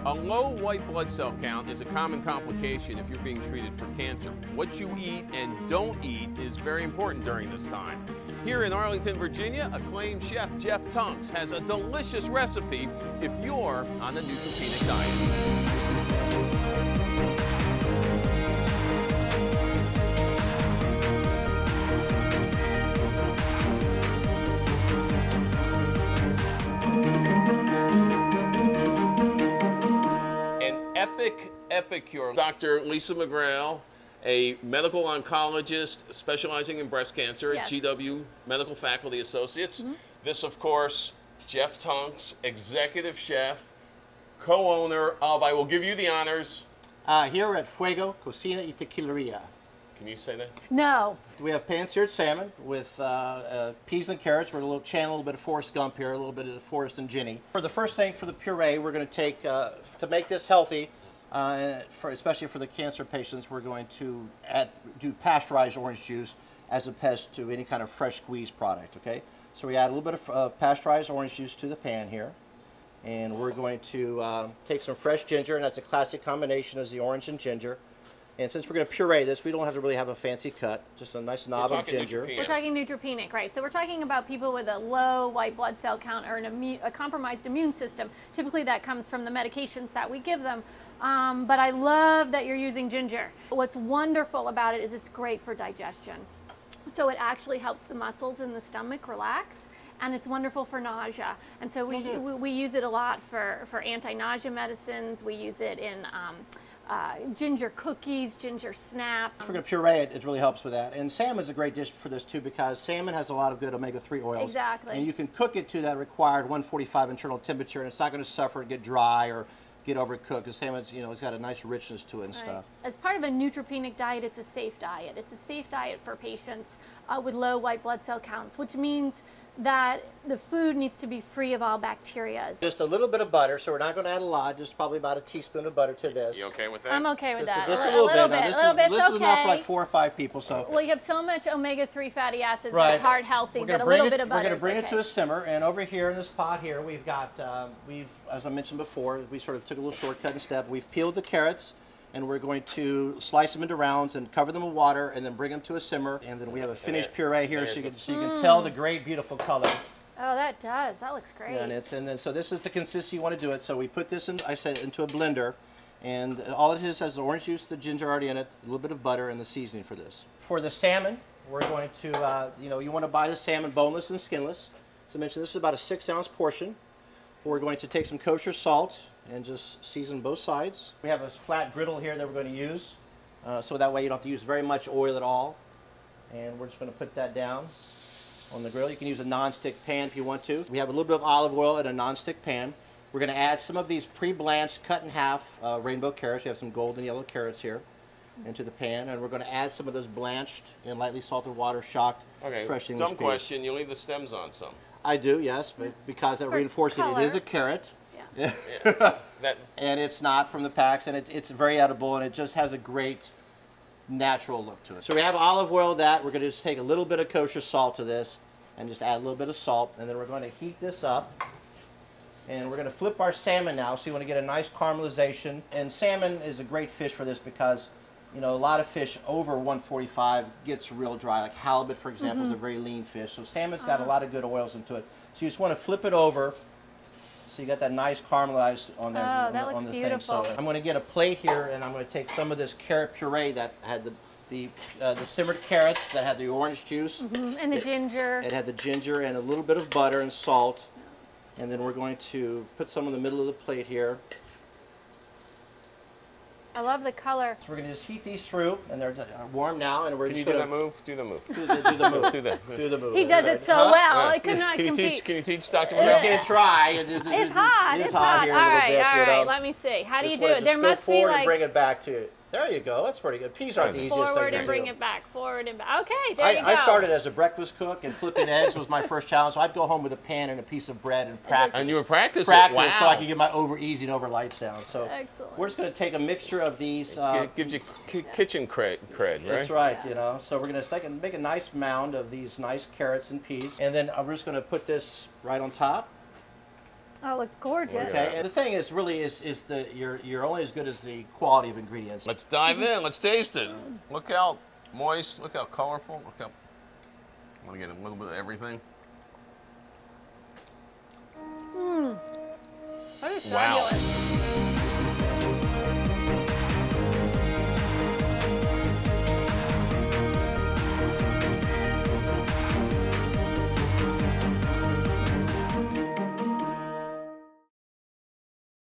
A low white blood cell count is a common complication if you're being treated for cancer. What you eat and don't eat is very important during this time. Here in Arlington, Virginia, acclaimed chef Jeff Tunks has a delicious recipe if you're on a neutropenic diet. Epic cure. Dr. Lisa McGrail, a medical oncologist specializing in breast cancer at GW Medical Faculty Associates. This, of course, Jeff Tunks, executive chef, co-owner of, I will give you the honors. Here at Fuego Cocina y Tequileria. Can you say that? No. We have pan-seared salmon with peas and carrots. We're going to channel a little bit of Forrest Gump here, a little bit of Forrest and Ginny. For the first thing, for the puree, we're going to take, to make this healthy, especially for the cancer patients, we're going to do pasteurized orange juice as opposed to any kind of fresh squeezed product, okay? So we add a little bit of pasteurized orange juice to the pan here. And we're going to take some fresh ginger, and that's a classic combination is the orange and ginger. And since we're going to puree this, we don't have to really have a fancy cut, just a nice knob of ginger. We're talking neutropenic, right? So we're talking about people with a low white blood cell count or a compromised immune system. Typically that comes from the medications that we give them. But I love that you're using ginger. What's wonderful about it is it's great for digestion. So it actually helps the muscles in the stomach relax. And it's wonderful for nausea. And so we use it a lot for anti-nausea medicines. We use it in ginger cookies, ginger snaps. If we're going to puree it, it really helps with that. And salmon's a great dish for this too because salmon has a lot of good omega-3 oils. Exactly. And you can cook it to that required 145 internal temperature, and it's not going to suffer, get dry, or get overcooked. Because salmon's, you know, it's got a nice richness to it and stuff. As part of a neutropenic diet, it's a safe diet. It's a safe diet for patients with low white blood cell counts, which means that the food needs to be free of all bacteria. Just a little bit of butter, so we're not going to add a lot, just probably about a teaspoon of butter to this. You okay with that? I'm okay with that. Just a little bit. This is enough for like 4 or 5 people. So. Well, you have so much omega-3 fatty acids, it's heart healthy, that a little bit of butter. We're going to bring it to a simmer, and over here in this pot here, we've got, as I mentioned before, we sort of took a little shortcut and step. We've peeled the carrots, and we're going to slice them into rounds and cover them with water, and then bring them to a simmer. And then we have a finished puree here, so you can tell the great, beautiful color. Oh, that does. That looks great. Yeah, and then so this is the consistency you want to do it. So we put this in, I said, into a blender, and all it is has the orange juice, the ginger already in it, a little bit of butter, and the seasoning for this. For the salmon, we're going to, you want to buy the salmon boneless and skinless. As I mentioned, this is about a 6-ounce portion. We're going to take some kosher salt and just season both sides. We have a flat griddle here that we're going to use, so that way you don't have to use very much oil at all. And we're just going to put that down on the grill. You can use a non-stick pan if you want to. We have a little bit of olive oil in a non-stick pan. We're going to add some of these pre-blanched, cut in half rainbow carrots. We have some golden yellow carrots here into the pan, and we're going to add some of those blanched in lightly salted water, shocked, fresh English dumb peas. question, you leave the stems on some. I do, yes, but because that reinforces it is a carrot. Yeah. And it's not from the packs, and it's very edible, and it just has a great natural look to it. So we have olive oil with that. We're going to just take a little bit of kosher salt to this and just add a little bit of salt, and then we're going to heat this up, and we're going to flip our salmon now, so you want to get a nice caramelization. And salmon is a great fish for this because, you know, a lot of fish over 145 gets real dry. Like halibut, for example, is a very lean fish. So salmon's got a lot of good oils into it. So you just want to flip it over so you got that nice caramelized on there. Oh, that looks beautiful. So I'm going to get a plate here, and I'm going to take some of this carrot puree that had the simmered carrots that had the orange juice. And the ginger. It had the ginger and a little bit of butter and salt. And then we're going to put some in the middle of the plate here. I love the color. So we're going to just heat these through, and they're warm now. And we're Can you just do that move? Do the move. Do the move. Do that. Do the move. He does it so well. I could not compete. Can you teach Dr. You McGrail? can try. It's hot. It's hot. Here All right. all right. Let me see. How do you Just do it? There must be like. And bring it back to you. There you go. That's pretty good. Peas aren't the easiest thing to do. Forward and bring it back. Forward and back. Okay, there you go. I started as a breakfast cook, and flipping eggs was my first challenge. So I'd go home with a pan and a piece of bread and practice. And you were practicing? Practice, Wow. so I could get my over easy and over lights down. So excellent. We're just going to take a mixture of these. It gives you kitchen cred, right? That's right, you know. So we're going to make a nice mound of these nice carrots and peas. And then we're just going to put this right on top. Oh, it looks gorgeous. Okay, and the thing is really is the you're only as good as the quality of ingredients. Let's dive in. Let's taste it. Look how moist. Look how colorful. Look how. I want to get a little bit of everything. That is Wow. fabulous.